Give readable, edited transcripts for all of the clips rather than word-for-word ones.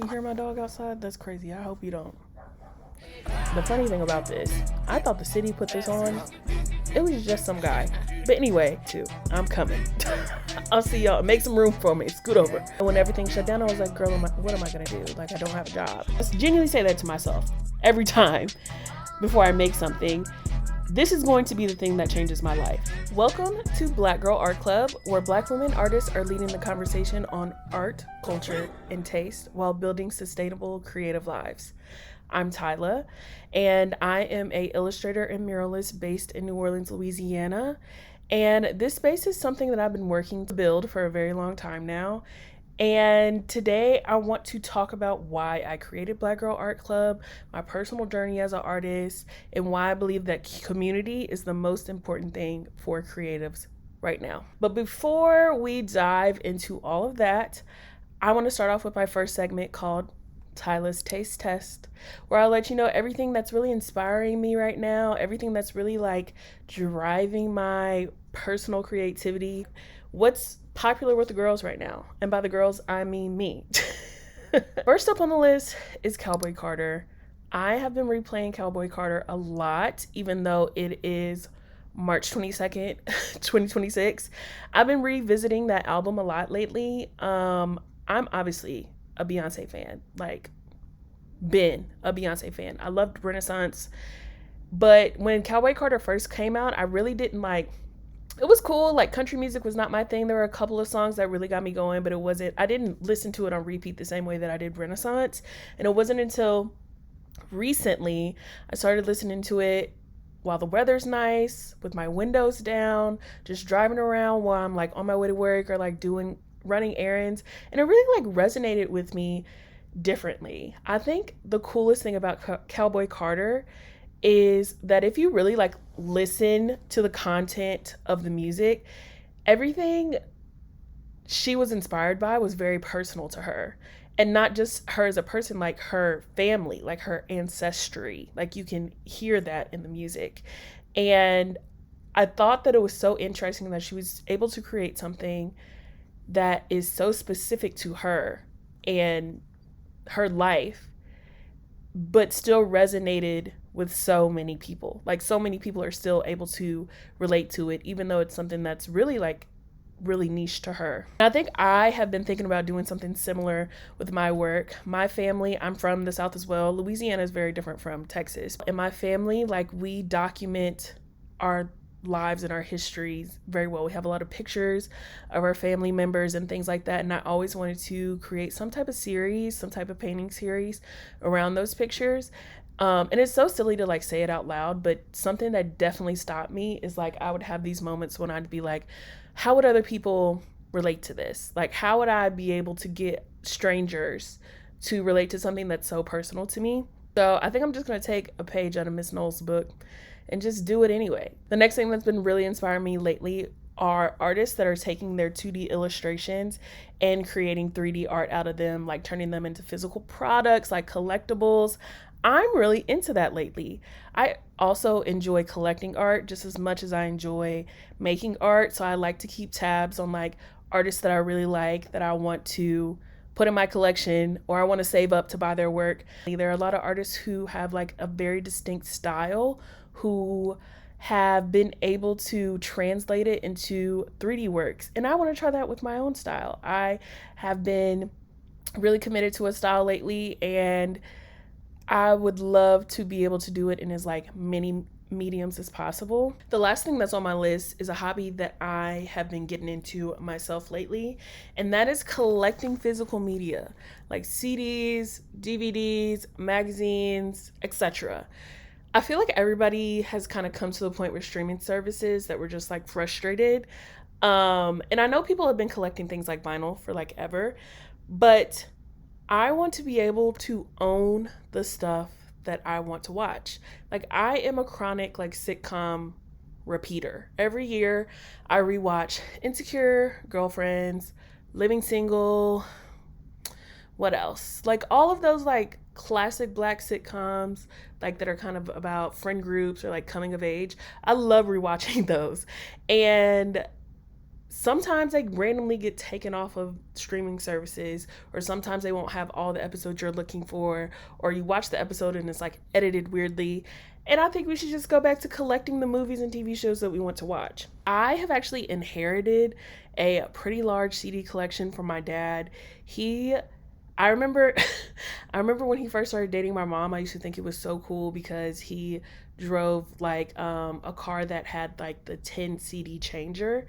You hear my dog outside? That's crazy. I hope you don't. The funny thing about this, I thought the city put this on. It was just some guy. But anyway, too, I'm coming. I'll see y'all. Make some room for me. Scoot over. And when everything shut down, I was like, girl, what am I going to do? Like, I don't have a job. I genuinely say that to myself every time before I make something. This is going to be the thing that changes my life. Welcome to Black Girl Art Club, where Black women artists are leading the conversation on art, culture, and taste while building sustainable, creative lives. I'm Tyla, and I am an illustrator and muralist based in New Orleans, Louisiana. And this space is something that I've been working to build for a very long time now. And today I want to talk about why I created Black Girl Art Club, my personal journey as an artist, and why I believe that community is the most important thing for creatives right now. But before we dive into all of that, I want to start off with my first segment called Tyla's Taste Test, where I'll let you know everything that's really inspiring me right now, everything that's really like driving my personal creativity, what's popular with the girls right now. And by the girls, I mean me. First up on the list is Cowboy Carter. I have been replaying Cowboy Carter a lot, even though it is March 22nd, 2026. I've been revisiting that album a lot lately. I'm obviously a Beyonce fan, like been a Beyonce fan. I loved Renaissance, but when Cowboy Carter first came out, I really didn't like, it was cool. Like country music was not my thing. There were a couple of songs that really got me going, but I didn't listen to it on repeat the same way that I did Renaissance. And it wasn't until recently I started listening to it while the weather's nice, with my windows down, just driving around while I'm like on my way to work or like running errands, and it really like resonated with me differently. I think the coolest thing about Cowboy Carter is that if you really like listen to the content of the music, everything she was inspired by was very personal to her. And not just her as a person, like her family, like her ancestry. Like you can hear that in the music. And I thought that it was so interesting that she was able to create something that is so specific to her and her life, but still resonated with so many people. Like so many people are still able to relate to it, even though it's something that's really like really niche to her. And I think I have been thinking about doing something similar with my work. My family, I'm from the South as well. Louisiana is very different from Texas. In my family, like we document our lives and our histories very well. We have a lot of pictures of our family members and things like that, and I always wanted to create some type of series, some type of painting series around those pictures. And it's so silly to like say it out loud, but something that definitely stopped me is like I would have these moments when I'd be like, how would other people relate to this? Like how would I be able to get strangers to relate to something that's so personal to me? So I think I'm just going to take a page out of Miss Knowles' book and just do it anyway. The next thing that's been really inspiring me lately are artists that are taking their 2D illustrations and creating 3D art out of them, like turning them into physical products, like collectibles. I'm really into that lately. I also enjoy collecting art just as much as I enjoy making art. So I like to keep tabs on like artists that I really like, that I want to put in my collection, or I want to save up to buy their work. There are a lot of artists who have like a very distinct style, who have been able to translate it into 3D works. And I want to try that with my own style. I have been really committed to a style lately, and I would love to be able to do it in as like many mediums as possible. The last thing that's on my list is a hobby that I have been getting into myself lately, and that is collecting physical media like CDs, DVDs, magazines, etc. I feel like everybody has kind of come to the point with streaming services that we're just like frustrated. And I know people have been collecting things like vinyl for like ever, but I want to be able to own the stuff that I want to watch. Like I am a chronic like sitcom repeater. Every year I rewatch Insecure, Girlfriends, Living Single, what else? Like all of those like classic Black sitcoms, like that are kind of about friend groups or like coming of age. I love rewatching those. And sometimes they randomly get taken off of streaming services, or sometimes they won't have all the episodes you're looking for, or you watch the episode and it's like edited weirdly. And I think we should just go back to collecting the movies and TV shows that we want to watch. I have actually inherited a pretty large CD collection from my dad. I remember I remember when he first started dating my mom, I used to think it was so cool because he drove like a car that had like the 10 CD changer.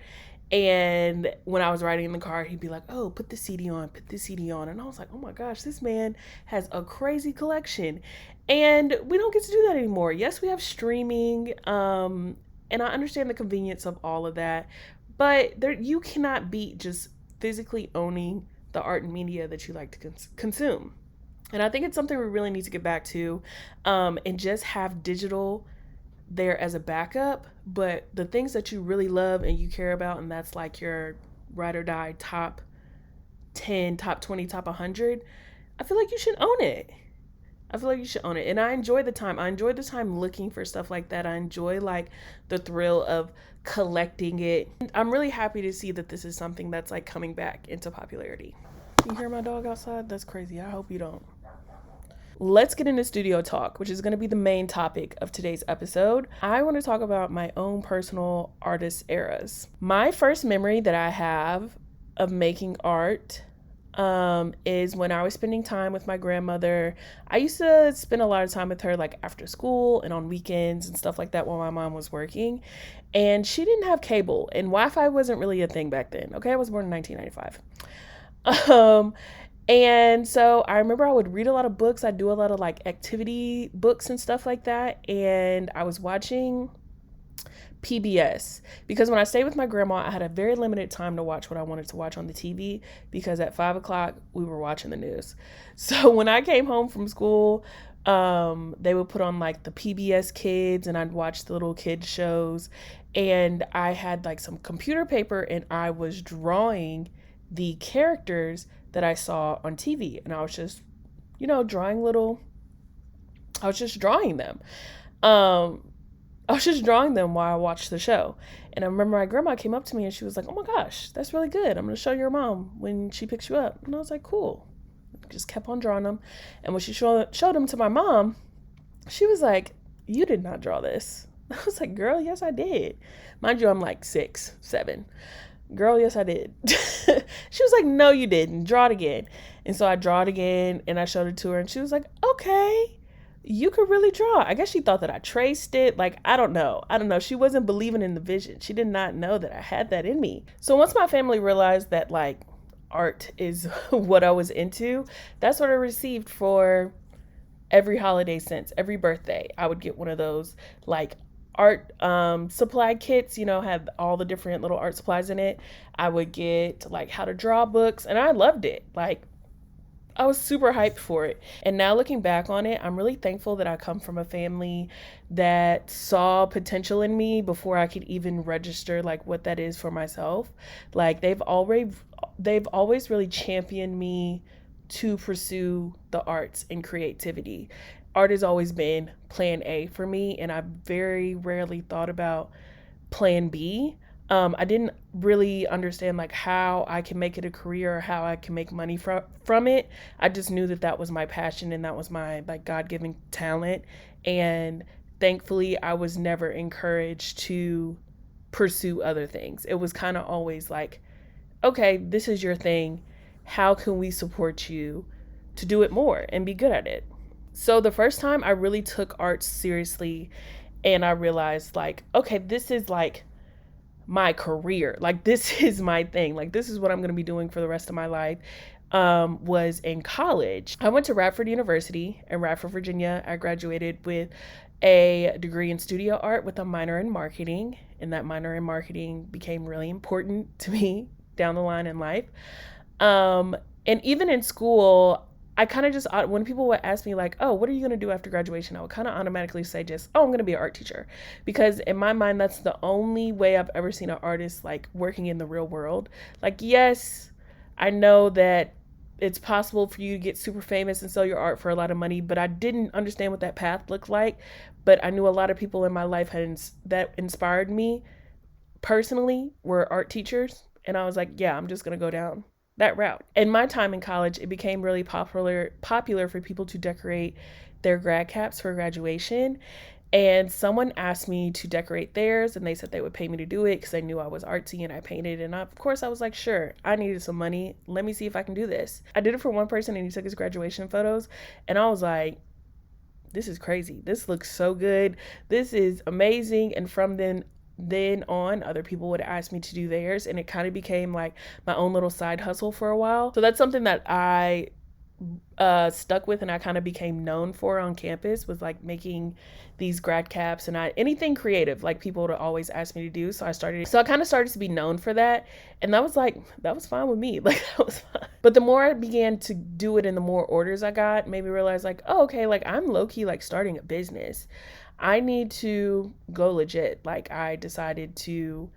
And when I was riding in the car, he'd be like, "Oh, put the CD on, put the CD on." And I was like, "Oh my gosh, this man has a crazy collection." And we don't get to do that anymore. Yes, we have streaming, and I understand the convenience of all of that, but you cannot beat just physically owning the art and media that you like to consume. And I think it's something we really need to get back to, and just have digital there as a backup. But the things that you really love and you care about, and that's like your ride or die top 10, top 20, top 100, I feel like you should own it. I feel like you should own it. And I enjoy the time. I enjoy the time looking for stuff like that. I enjoy like the thrill of collecting it. And I'm really happy to see that this is something that's like coming back into popularity. You hear my dog outside? That's crazy. I hope you don't. Let's get into studio talk, which is going to be the main topic of today's episode. I want to talk about my own personal artist eras. My first memory that I have of making art is when I was spending time with my grandmother. I used to spend a lot of time with her like after school and on weekends and stuff like that while my mom was working. And she didn't have cable, and Wi-Fi wasn't really a thing back then. Okay, I was born in 1995. And so I remember I would read a lot of books. I'd do a lot of like activity books and stuff like that. And I was watching PBS because when I stayed with my grandma, I had a very limited time to watch what I wanted to watch on the TV because at 5 o'clock we were watching the news. So when I came home from school, they would put on like the PBS Kids, and I'd watch the little kids shows. And I had like some computer paper, and I was drawing the characters that I saw on TV, and I was just, I was just drawing them. I was just drawing them while I watched the show. And I remember my grandma came up to me and she was like, "Oh my gosh, that's really good. I'm going to show your mom when she picks you up." And I was like, "Cool." Just kept on drawing them. And when she showed them to my mom, she was like, "You did not draw this." I was like, "Girl, yes, I did." Mind you, I'm like 6, 7. "Girl, yes, I did." She was like, "No, you didn't. Draw it again." And so I draw it again and I showed it to her, and she was like, "Okay, you could really draw." I guess she thought that I traced it. Like, I don't know. She wasn't believing in the vision. She did not know that I had that in me. So once my family realized that like art is what I was into, that's what I received for every holiday since. Every birthday, I would get one of those like art supply kits, had all the different little art supplies in it. I would get like how to draw books, and I loved it. Like, I was super hyped for it. And now looking back on it, I'm really thankful that I come from a family that saw potential in me before I could even register like what that is for myself. Like, they've always really championed me to pursue the arts and creativity. Art has always been plan A for me, and I've very rarely thought about plan B. I didn't really understand like how I can make it a career or how I can make money from it. I just knew that that was my passion and that was my like God-given talent. And thankfully, I was never encouraged to pursue other things. It was kind of always like, "Okay, this is your thing. How can we support you to do it more and be good at it?" So the first time I really took art seriously and I realized like, okay, this is like my career. Like, this is my thing. Like, this is what I'm going to be doing for the rest of my life, was in college. I went to Radford University in Radford, Virginia. I graduated with a degree in studio art with a minor in marketing. And that minor in marketing became really important to me down the line in life. And even in school, I kind of just, when people would ask me like, "Oh, what are you going to do after graduation?" I would kind of automatically say just, "Oh, I'm going to be an art teacher." Because in my mind, that's the only way I've ever seen an artist like working in the real world. Like, yes, I know that it's possible for you to get super famous and sell your art for a lot of money, but I didn't understand what that path looked like. But I knew a lot of people in my life that inspired me personally were art teachers. And I was like, yeah, I'm just going to go down that route. In my time in college, it became really popular for people to decorate their grad caps for graduation. And someone asked me to decorate theirs, and they said they would pay me to do it because they knew I was artsy and I painted. And of course, I was like, sure, I needed some money. Let me see if I can do this. I did it for one person, and he took his graduation photos. And I was like, this is crazy. This looks so good. This is amazing. And from then on, other people would ask me to do theirs, and it kind of became like my own little side hustle for a while. So that's something that I stuck with, and I kind of became known for on campus, was like making these grad caps and anything creative, like people would always ask me to do. So I kind of started to be known for that, and that was fine with me. Like, that was fine. But the more I began to do it and the more orders I got, maybe realized like, oh, okay, like I'm low-key like starting a business. I need to go legit. Like, I decided to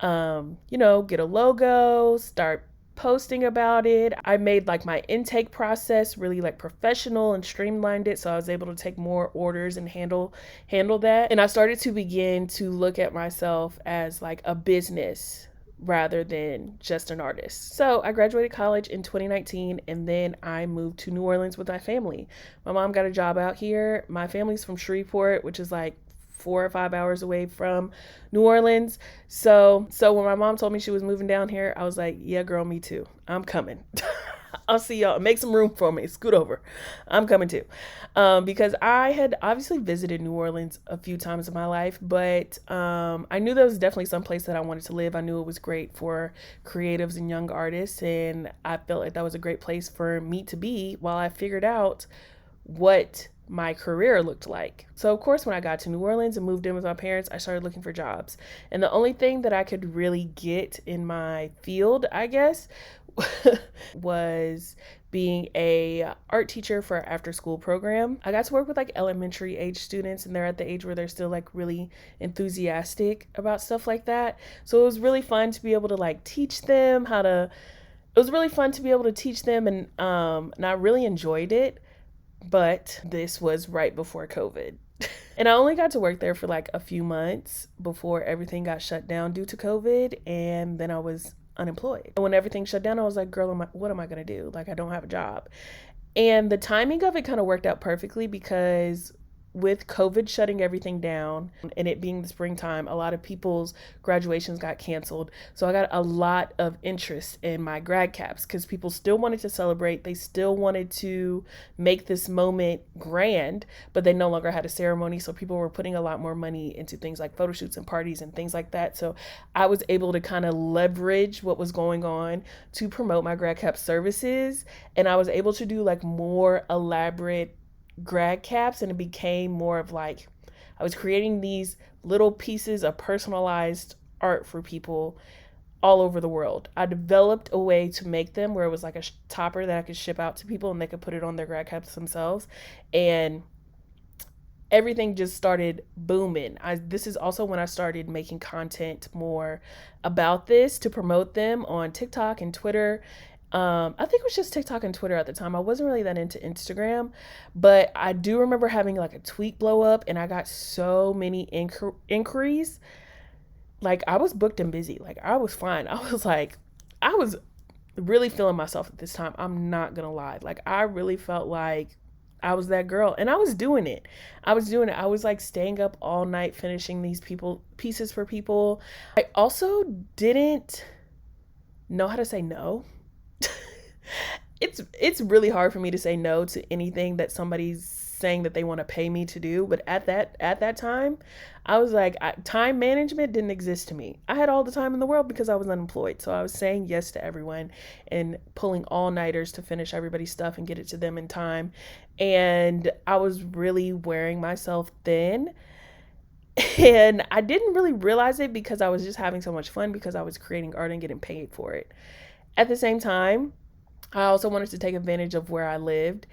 get a logo, start posting about it. I made like my intake process really like professional and streamlined it, so I was able to take more orders and handle that. And I started to begin to look at myself as like a business rather than just an artist. So I graduated college in 2019, and then I moved to New Orleans with my family. My mom got a job out here. My family's from Shreveport, which is like 4 or 5 hours away from New Orleans. So when my mom told me she was moving down here, I was like, yeah, girl, me too. I'm coming. I'll see y'all. Make some room for me. Scoot over. I'm coming too. Because I had obviously visited New Orleans a few times in my life, but I knew there was definitely some place that I wanted to live. I knew it was great for creatives and young artists, and I felt like that was a great place for me to be while I figured out what my career looked like. So of course, when I got to New Orleans and moved in with my parents, I started looking for jobs. And the only thing that I could really get in my field, I guess, was being a art teacher for an after school program. I got to work with like elementary age students, and they're at the age where they're still like really enthusiastic about stuff like that. So it was really fun to be able to like teach them and I really enjoyed it. But this was right before COVID. And I only got to work there for like a few months before everything got shut down due to COVID. And then I was unemployed. And when everything shut down, I was like, girl, what am I going to do? Like, I don't have a job. And the timing of it kind of worked out perfectly because with COVID shutting everything down and it being the springtime, a lot of people's graduations got canceled. So I got a lot of interest in my grad caps because people still wanted to celebrate. They still wanted to make this moment grand, but they no longer had a ceremony. So people were putting a lot more money into things like photo shoots and parties and things like that. So I was able to kind of leverage what was going on to promote my grad cap services. And I was able to do like more elaborate grad caps, and it became more of like I was creating these little pieces of personalized art for people all over the world. I developed a way to make them where it was like a topper that I could ship out to people and they could put it on their grad caps themselves, and everything just started booming. This is also when I started making content more about this to promote them on TikTok and Twitter. I think it was just TikTok and Twitter at the time. I wasn't really that into Instagram, but I do remember having like a tweet blow up, and I got so many inquiries. Like, I was booked and busy. Like, I was fine. I was really feeling myself at this time. I'm not gonna lie. Like, I really felt like I was that girl, and I was doing it. I was like staying up all night finishing these pieces for people. I also didn't know how to say no. It's really hard for me to say no to anything that somebody's saying that they want to pay me to do. But at that time, I was like, time management didn't exist to me. I had all the time in the world because I was unemployed. So I was saying yes to everyone and pulling all-nighters to finish everybody's stuff and get it to them in time. And I was really wearing myself thin. And I didn't really realize it because I was just having so much fun because I was creating art and getting paid for it. At the same time, I also wanted to take advantage of where I lived.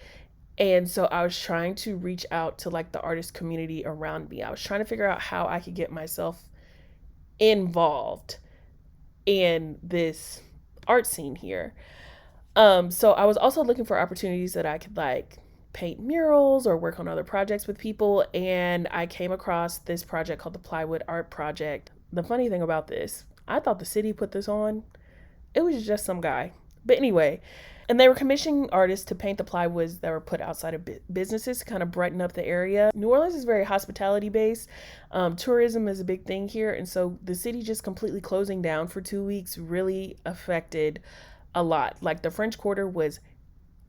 And so I was trying to reach out to like the artist community around me. I was trying to figure out how I could get myself involved in this art scene here. So I was also looking for opportunities that I could like paint murals or work on other projects with people. And I came across this project called the Plywood Art Project. The funny thing about this, I thought the city put this on. It was just some guy. But anyway, and they were commissioning artists to paint the plywoods that were put outside of businesses to kind of brighten up the area. New Orleans is very hospitality based. Tourism is a big thing here. And so the city just completely closing down for 2 weeks really affected a lot. Like the French Quarter was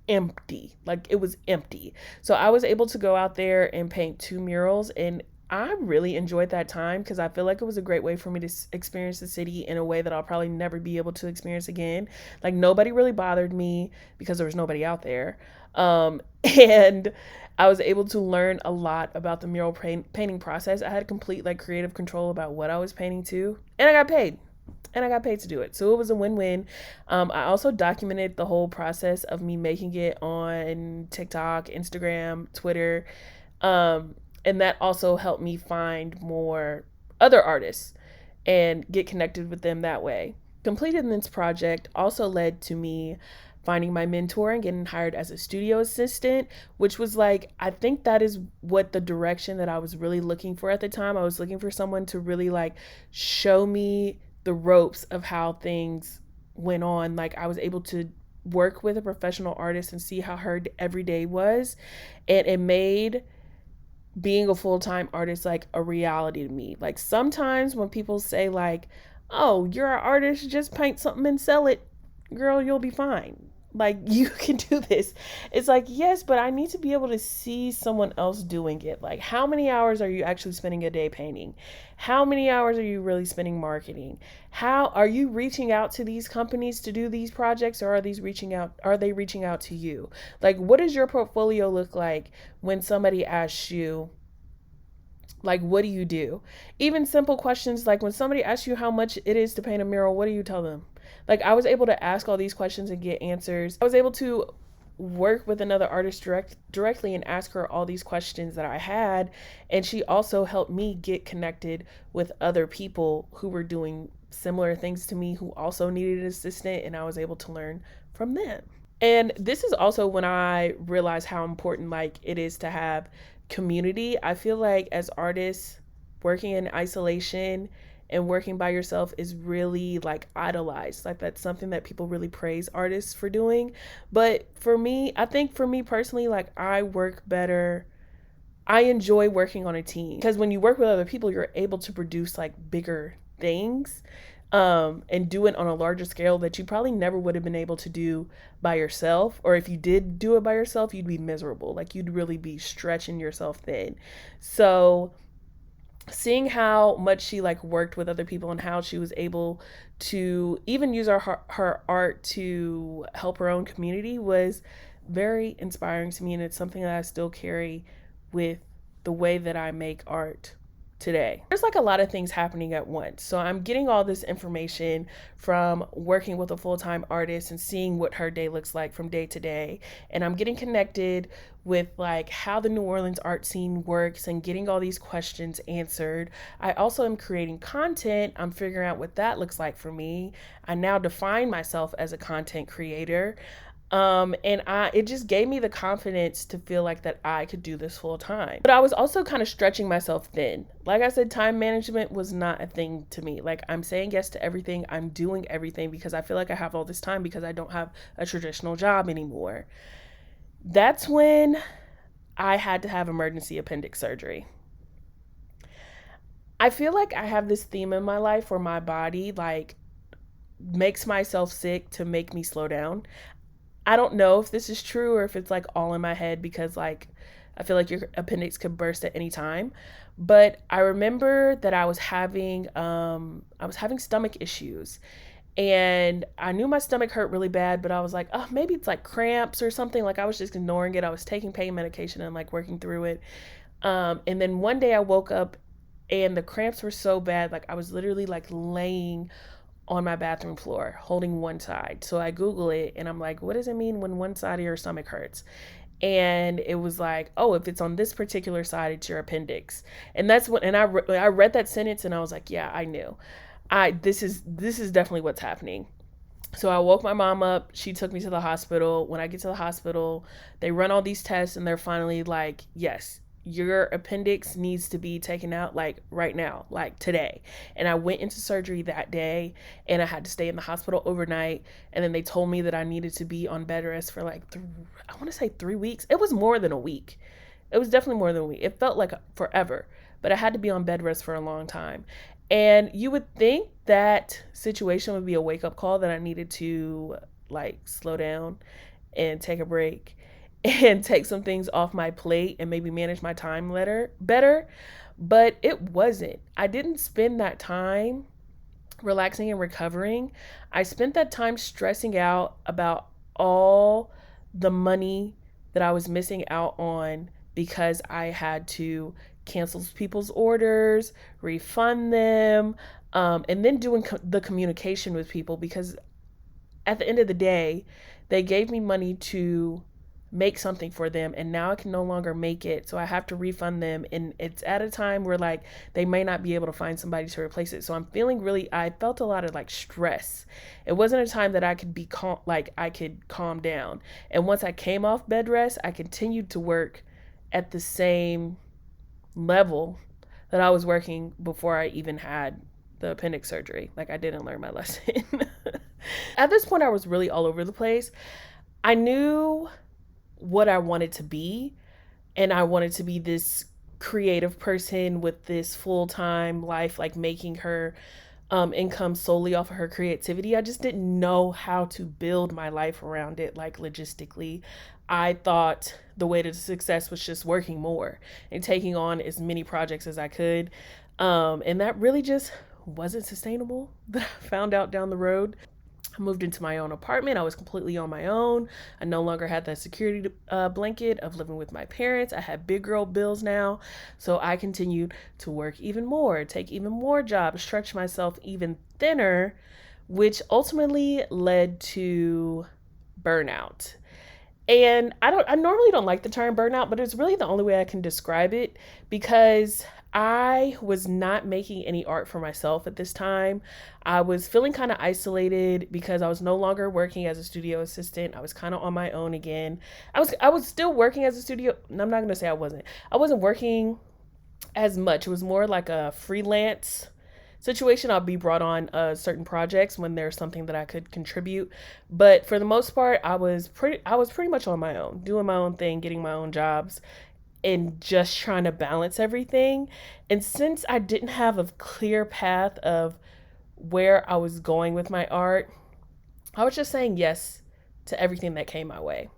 empty. Like it was empty. So I was able to go out there and paint 2 murals, and I really enjoyed that time because I feel like it was a great way for me to experience the city in a way that I'll probably never be able to experience again. Like nobody really bothered me because there was nobody out there. And I was able to learn a lot about the mural painting process. I had complete like creative control about what I was painting to, and I got paid. And I got paid to do it. So it was a win-win. I also documented the whole process of me making it on TikTok, Instagram, Twitter. And that also helped me find more other artists and get connected with them that way. Completing this project also led to me finding my mentor and getting hired as a studio assistant, which was like, I think that is what the direction that I was really looking for at the time. I was looking for someone to really like show me the ropes of how things went on. Like I was able to work with a professional artist and see how her everyday was. And it made being a full-time artist like a reality to me. Like sometimes when people say like, oh, you're an artist, just paint something and sell it, girl, you'll be fine. Like you can do this. It's like, yes, but I need to be able to see someone else doing it. Like how many hours are you actually spending a day painting? How many hours are you really spending marketing? How are you reaching out to these companies to do these projects, or are they reaching out to you? Like what does your portfolio look like when somebody asks you, like, what do you do? Even simple questions like when somebody asks you how much it is to paint a mural, what do you tell them? Like I was able to ask all these questions and get answers. I was able to work with another artist directly and ask her all these questions that I had. And she also helped me get connected with other people who were doing similar things to me who also needed an assistant, and I was able to learn from them. And this is also when I realized how important like it is to have community. I feel like as artists, working in isolation and working by yourself is really like idolized. Like that's something that people really praise artists for doing. But for me, I think for me personally, like I work better. I enjoy working on a team because when you work with other people, you're able to produce like bigger things and do it on a larger scale that you probably never would have been able to do by yourself. Or if you did do it by yourself, you'd be miserable. Like you'd really be stretching yourself thin. So seeing how much she like worked with other people and how she was able to even use her art to help her own community was very inspiring to me. And it's something that I still carry with the way that I make art today. There's like a lot of things happening at once. So I'm getting all this information from working with a full-time artist and seeing what her day looks like from day to day. And I'm getting connected with like how the New Orleans art scene works and getting all these questions answered. I also am creating content. I'm figuring out what that looks like for me. I now define myself as a content creator. It just gave me the confidence to feel like that I could do this full time. But I was also kind of stretching myself thin. Like I said, time management was not a thing to me. Like I'm saying yes to everything. I'm doing everything because I feel like I have all this time because I don't have a traditional job anymore. That's when I had to have emergency appendix surgery. I feel like I have this theme in my life where my body like makes myself sick to make me slow down. I don't know if this is true or if it's like all in my head because like I feel like your appendix could burst at any time. But I remember that I was having stomach issues, and I knew my stomach hurt really bad, but I was like, oh, maybe it's like cramps or something. Like I was just ignoring it. I was taking pain medication and like working through it. And then one day I woke up and the cramps were so bad, like I was literally like laying on my bathroom floor holding one side. So I Google it and I'm like, what does it mean when one side of your stomach hurts? And it was like, oh, if it's on this particular side, it's your appendix. And that's what, and I read that sentence and I was like, yeah, I knew. This is definitely what's happening. So I woke my mom up. She took me to the hospital. When I get to the hospital, they run all these tests and they're finally like, yes, your appendix needs to be taken out like right now, like today. And I went into surgery that day and I had to stay in the hospital overnight. And then they told me that I needed to be on bed rest for like, I want to say 3 weeks. It was more than a week. It was definitely more than a week. It felt like forever, but I had to be on bed rest for a long time. And you would think that situation would be a wake up call that I needed to like slow down and take a break and take some things off my plate and maybe manage my time better. But it wasn't. I didn't spend that time relaxing and recovering. I spent that time stressing out about all the money that I was missing out on because I had to cancel people's orders, refund them, and then doing the communication with people, because at the end of the day, they gave me money to make something for them and now I can no longer make it, so I have to refund them, and it's at a time where like they may not be able to find somebody to replace it. So I felt a lot of like stress. It wasn't a time that I could be calm, like I could calm down. And once I came off bed rest, I continued to work at the same level that I was working before I even had the appendix surgery. Like I didn't learn my lesson. At this point I was really all over the place. I knew what I wanted to be, and I wanted to be this creative person with this full-time life, like making her income solely off of her creativity. I just didn't know how to build my life around it, like logistically. I thought the way to success was just working more and taking on as many projects as I could, and that really just wasn't sustainable. That I found out down the road. I moved into my own apartment. I was completely on my own. I no longer had that security blanket of living with my parents. I had big girl bills now. So I continued to work even more, take even more jobs, stretch myself even thinner, which ultimately led to burnout. And I normally don't like the term burnout, but it's really the only way I can describe it, because I was not making any art for myself at this time. I was feeling kind of isolated because I was no longer working as a studio assistant. I was kind of on my own again. I was still working as a studio. I'm not going to say I wasn't. I wasn't working as much. It was more like a freelance situation. I'll be brought on certain projects when there's something that I could contribute. But for the most part, I was pretty much on my own, doing my own thing, getting my own jobs, and just trying to balance everything. And since I didn't have a clear path of where I was going with my art, I was just saying yes to everything that came my way.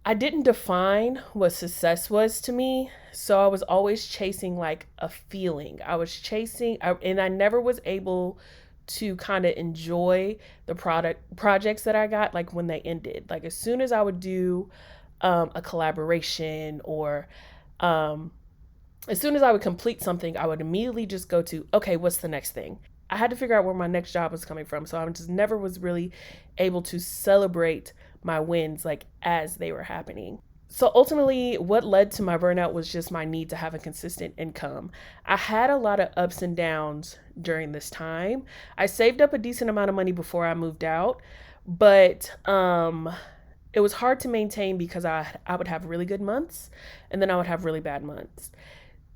I didn't define what success was to me, so I was always chasing like a feeling. And I never was able to kind of enjoy the projects that I got, like when they ended. Like as soon as I would do a collaboration, or as soon as I would complete something, I would immediately just go to, okay, what's the next thing? I had to figure out where my next job was coming from. So I just never was really able to celebrate my wins like as they were happening. So ultimately, what led to my burnout was just my need to have a consistent income. I had a lot of ups and downs during this time. I saved up a decent amount of money before I moved out, but it was hard to maintain because I would have really good months and then I would have really bad months.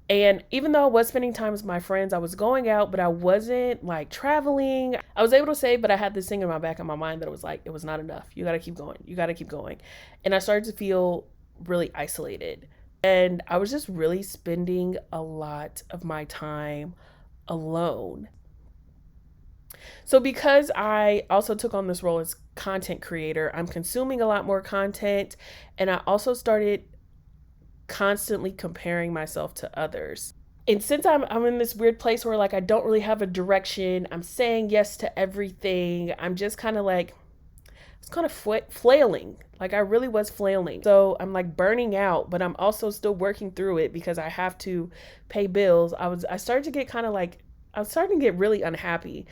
And even though I was spending time with my friends, I was going out, but I wasn't like traveling. I was able to save, but I had this thing in my back of my mind that was like, it was not enough. You got to keep going. You got to keep going. And I started to feel really isolated. And I was just really spending a lot of my time alone. So because I also took on this role as content creator, I'm consuming a lot more content. And I also started constantly comparing myself to others. And since I'm in this weird place where like I don't really have a direction, I'm saying yes to everything. I'm just kind of like, it's kind of flailing. Like I really was flailing. So I'm like burning out, but I'm also still working through it because I have to pay bills. I started to get I was starting to get really unhappy.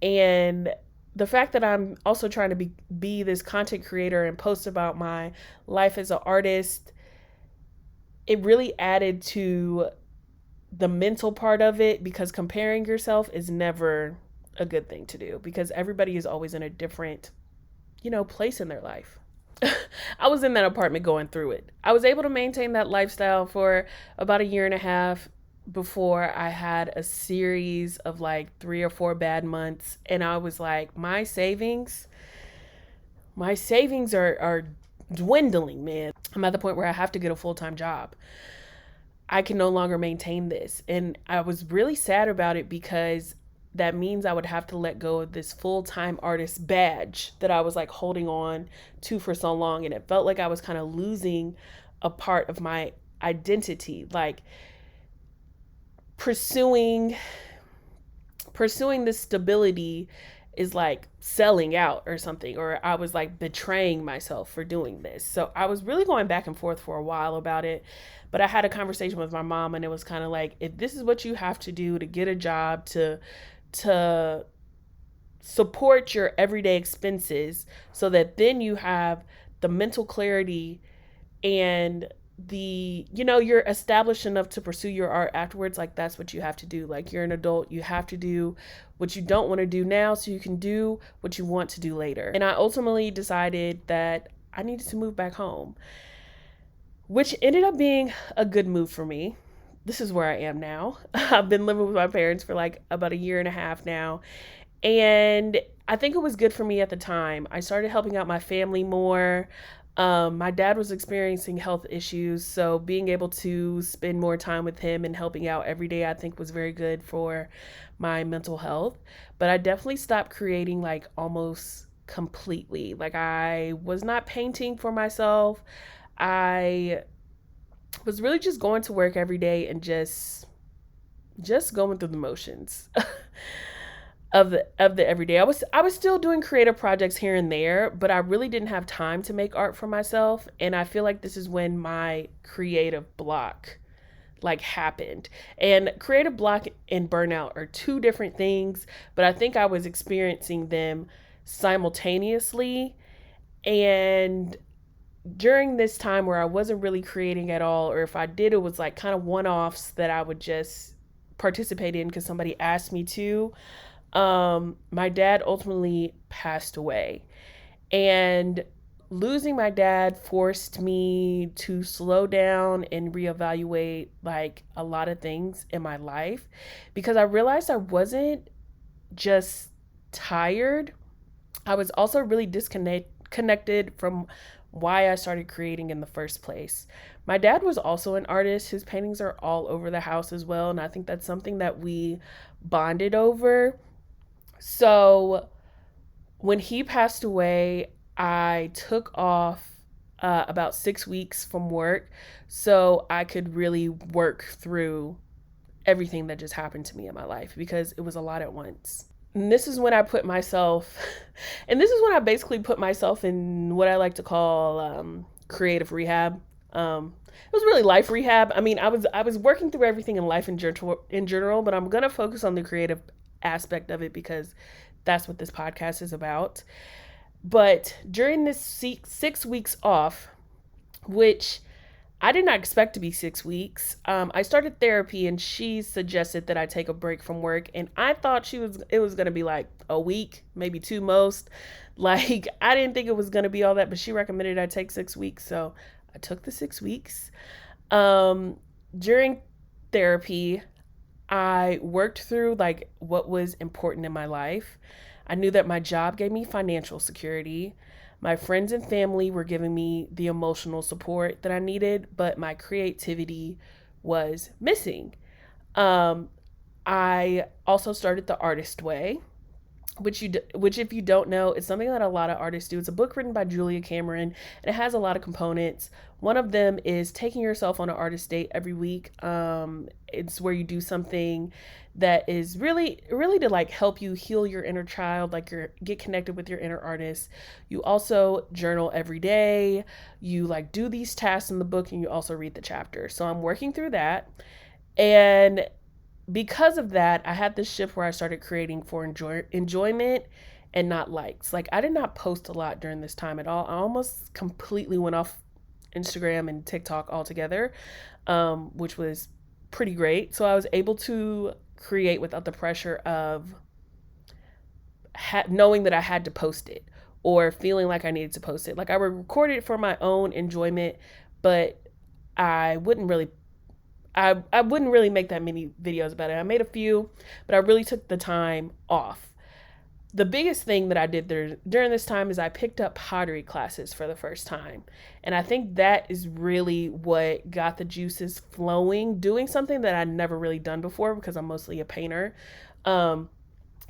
And the fact that I'm also trying to be this content creator and post about my life as an artist, it really added to the mental part of it, because comparing yourself is never a good thing to do because everybody is always in a different, place in their life. I was in that apartment going through it. I was able to maintain that lifestyle for about a year and a half before I had a series of like 3 or 4 bad months. And I was like, my savings are dwindling, man. I'm at the point where I have to get a full-time job. I can no longer maintain this. And I was really sad about it because that means I would have to let go of this full-time artist badge that I was like holding on to for so long. And it felt like I was kind of losing a part of my identity. Like pursuing this stability is like selling out or something, or I was like betraying myself for doing this. So I was really going back and forth for a while about it. But I had a conversation with my mom, and it was kind of like, if this is what you have to do to get a job, to support your everyday expenses, so that then you have the mental clarity and you're established enough to pursue your art afterwards, like that's what you have to do. Like you're an adult, you have to do what you don't want to do now so you can do what you want to do later. And I ultimately decided that I needed to move back home, which ended up being a good move for me. This is where I am now. I've been living with my parents for like about a year and a half now. And I think it was good for me at the time. I started helping out my family more. My dad was experiencing health issues, so being able to spend more time with him and helping out every day, I think was very good for my mental health. But I definitely stopped creating like almost completely. Like I was not painting for myself. I was really just going to work every day and just going through the motions of the everyday. I was still doing creative projects here and there, but I really didn't have time to make art for myself, and I feel like this is when my creative block like happened. And creative block and burnout are two different things, but I think I was experiencing them simultaneously. And during this time where I wasn't really creating at all, or if I did, it was like kind of one-offs that I would just participate in because somebody asked me to. My dad ultimately passed away, and losing my dad forced me to slow down and reevaluate like a lot of things in my life, because I realized I wasn't just tired. I was also really disconnected from why I started creating in the first place. My dad was also an artist. His paintings are all over the house as well, and I think that's something that we bonded over. So when he passed away, I took off about 6 weeks from work so I could really work through everything that just happened to me in my life, because it was a lot at once. And this is when I put myself, and this is when I basically put myself in what I like to call creative rehab. It was really life rehab. I mean, I was working through everything in life in general, but I'm gonna focus on the creative aspect of it because that's what this podcast is about. But during this 6 weeks off, which I did not expect to be 6 weeks, I started therapy, and she suggested that I take a break from work, and I thought it was gonna be like a week, maybe two most. Like I didn't think it was gonna be all that, but she recommended I take 6 weeks, so I took the 6 weeks. During therapy, I worked through like what was important in my life. I knew that my job gave me financial security. My friends and family were giving me the emotional support that I needed, but my creativity was missing. Um, I also started the artist way, which if you don't know, is something that a lot of artists do. It's a book written by Julia Cameron, and it has a lot of components. One of them is taking yourself on an artist date every week. It's where you do something that is really really to like help you heal your inner child, like get connected with your inner artist. You also journal every day. You like do these tasks in the book, and you also read the chapter. So I'm working through that, and because of that, I had this shift where I started creating for enjoyment and not likes. Like I did not post a lot during this time at all. I almost completely went off Instagram and TikTok altogether, which was pretty great. So I was able to create without the pressure of knowing that I had to post it, or feeling like I needed to post it. Like I would record it for my own enjoyment, but I wouldn't really I wouldn't really make that many videos about it. I made a few, but I really took the time off. The biggest thing that I did there during this time is I picked up pottery classes for the first time. And I think that is really what got the juices flowing, doing something that I'd never really done before because I'm mostly a painter. Um,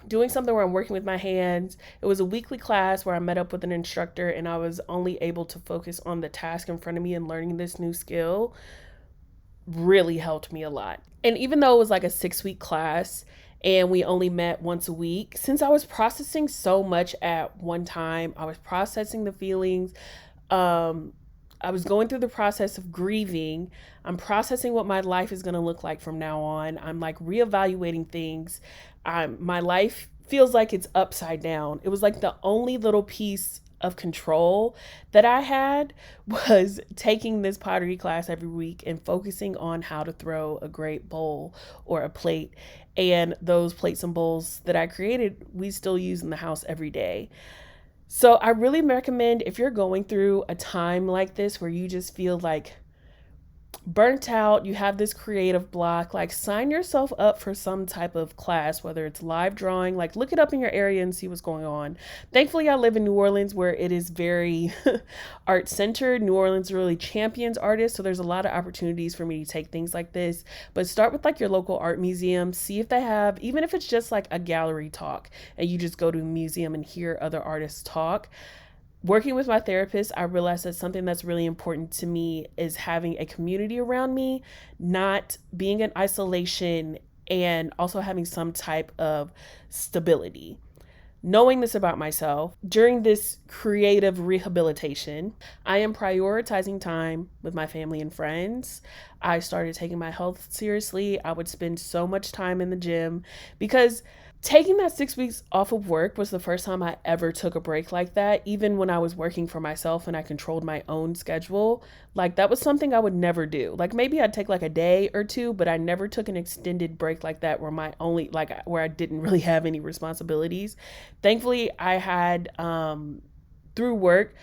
Doing something where I'm working with my hands. It was a weekly class where I met up with an instructor and I was only able to focus on the task in front of me and learning this new skill really helped me a lot. And even though it was like a 6-week class and we only met once a week, since I was processing so much at one time, I was processing the feelings. Um, I was going through the process of grieving. I'm processing what my life is going to look like from now on. I'm like reevaluating things. My life feels like it's upside down. It was like the only little piece of control that I had was taking this pottery class every week and focusing on how to throw a great bowl or a plate. And those plates and bowls that I created, we still use in the house every day. So I really recommend, if you're going through a time like this where you just feel like burnt out, you have this creative block, like sign yourself up for some type of class, whether it's live drawing, like look it up in your area and see what's going on. Thankfully, I live in New Orleans where it is very art centered. New Orleans really champions artists. So there's a lot of opportunities for me to take things like this, but start with like your local art museum, see if they have, even if it's just like a gallery talk and you just go to a museum and hear other artists talk. Working with my therapist, I realized that something that's really important to me is having a community around me, not being in isolation, and also having some type of stability. Knowing this about myself, during this creative rehabilitation, I am prioritizing time with my family and friends. I started taking my health seriously. I would spend so much time in the gym because taking that 6 weeks off of work was the first time I ever took a break like that. Even when I was working for myself and I controlled my own schedule, like that was something I would never do. Like maybe I'd take like a day or two, but I never took an extended break like that where I didn't really have any responsibilities. Thankfully, I had, through work,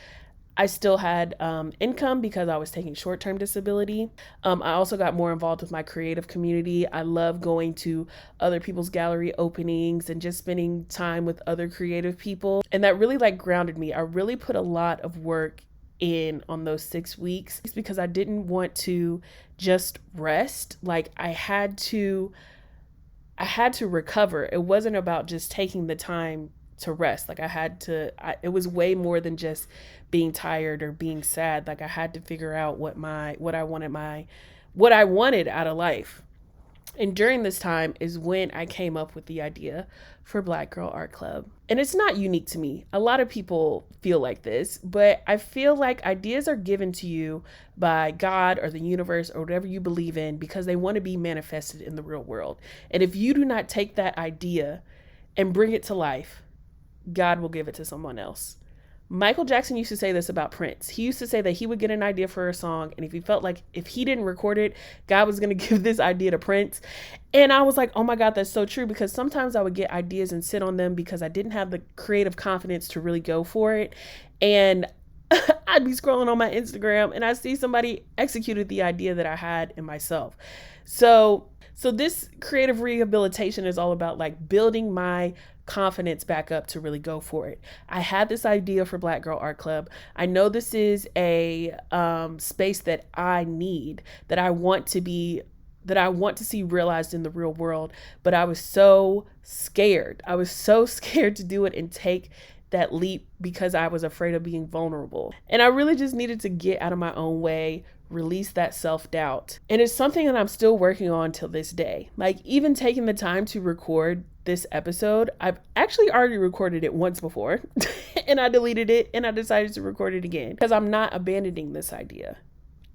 I still had income because I was taking short-term disability. I also got more involved with my creative community. I love going to other people's gallery openings and just spending time with other creative people. And that really like grounded me. I really put a lot of work in on those 6 weeks because I didn't want to just rest. Like I had to recover. It wasn't about just taking the time to rest. Like it was way more than just being tired or being sad. Like I had to figure out what I wanted out of life. And during this time is when I came up with the idea for Black Girl Art Club. And it's not unique to me. A lot of people feel like this, but I feel like ideas are given to you by God or the universe or whatever you believe in because they want to be manifested in the real world. And if you do not take that idea and bring it to life, God will give it to someone else. Michael Jackson used to say this about Prince. He used to say that he would get an idea for a song, and if he felt like if he didn't record it, God was going to give this idea to Prince. And I was like, oh my God, that's so true, because sometimes I would get ideas and sit on them because I didn't have the creative confidence to really go for it. And I'd be scrolling on my Instagram and I see somebody executed the idea that I had in myself. So this creative rehabilitation is all about like building my confidence back up to really go for it. I had this idea for Black Girl Art Club. I know this is a space that I need, that I want to see realized in the real world, but I was so scared. I was so scared to do it and take that leap because I was afraid of being vulnerable. And I really just needed to get out of my own way, release that self-doubt. And it's something that I'm still working on till this day. Like even taking the time to record this episode, I've actually already recorded it once before and I deleted it and I decided to record it again because I'm not abandoning this idea.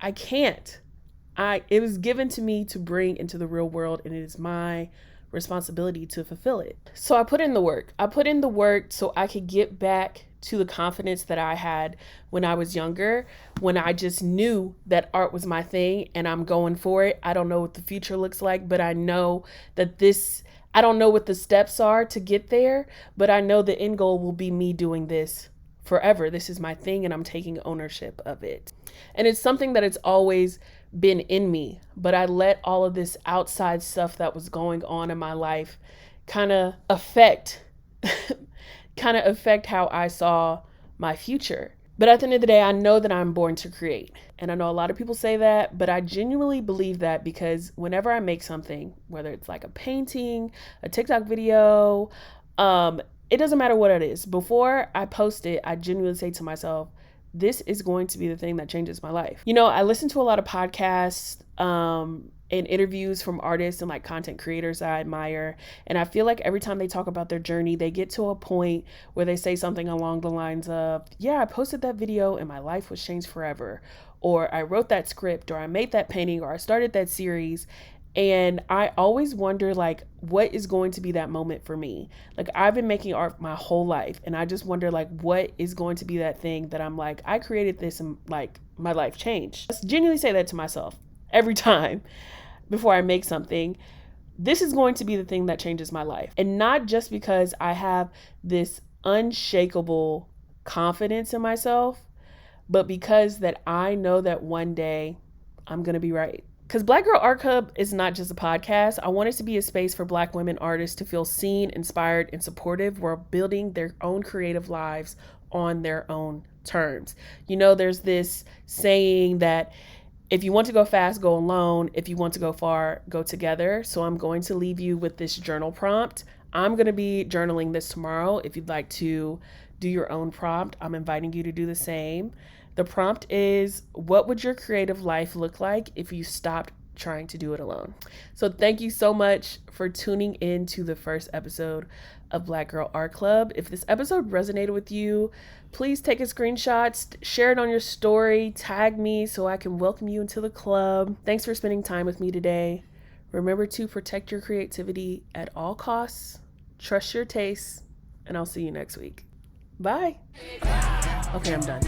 I can't. It was given to me to bring into the real world and it is my responsibility to fulfill it. So I put in the work so I could get back to the confidence that I had when I was younger, when I just knew that art was my thing and I'm going for it. I don't know what the future looks like, but I know that I don't know what the steps are to get there, but I know the end goal will be me doing this forever. This is my thing and I'm taking ownership of it. And it's something that it's always been in me, but I let all of this outside stuff that was going on in my life kind of affect how I saw my future. But at the end of the day, I know that I'm born to create. And I know a lot of people say that, but I genuinely believe that, because whenever I make something, whether it's like a painting, a TikTok video, it doesn't matter what it is. Before I post it, I genuinely say to myself, this is going to be the thing that changes my life. You know, I listen to a lot of podcasts and interviews from artists and like content creators I admire. And I feel like every time they talk about their journey, they get to a point where they say something along the lines of, yeah, I posted that video and my life was changed forever. Or I wrote that script, or I made that painting, or I started that series. And I always wonder, like, what is going to be that moment for me? Like, I've been making art my whole life, and I just wonder, like, what is going to be that thing that I'm like, I created this and like my life changed. I genuinely say that to myself every time before I make something. This is going to be the thing that changes my life. And not just because I have this unshakable confidence in myself, but because that I know that one day I'm going to be right. Because Black Girl Art Club is not just a podcast. I want it to be a space for Black women artists to feel seen, inspired, and supportive while building their own creative lives on their own terms. You know, there's this saying that if you want to go fast, go alone. If you want to go far, go together. So I'm going to leave you with this journal prompt. I'm going to be journaling this tomorrow. If you'd like to do your own prompt, I'm inviting you to do the same. The prompt is, what would your creative life look like if you stopped trying to do it alone? So thank you so much for tuning in to the first episode of Black Girl Art Club. If this episode resonated with you, please take a screenshot, share it on your story, tag me so I can welcome you into the club. Thanks for spending time with me today. Remember to protect your creativity at all costs, trust your tastes, and I'll see you next week. Bye. Okay, I'm done.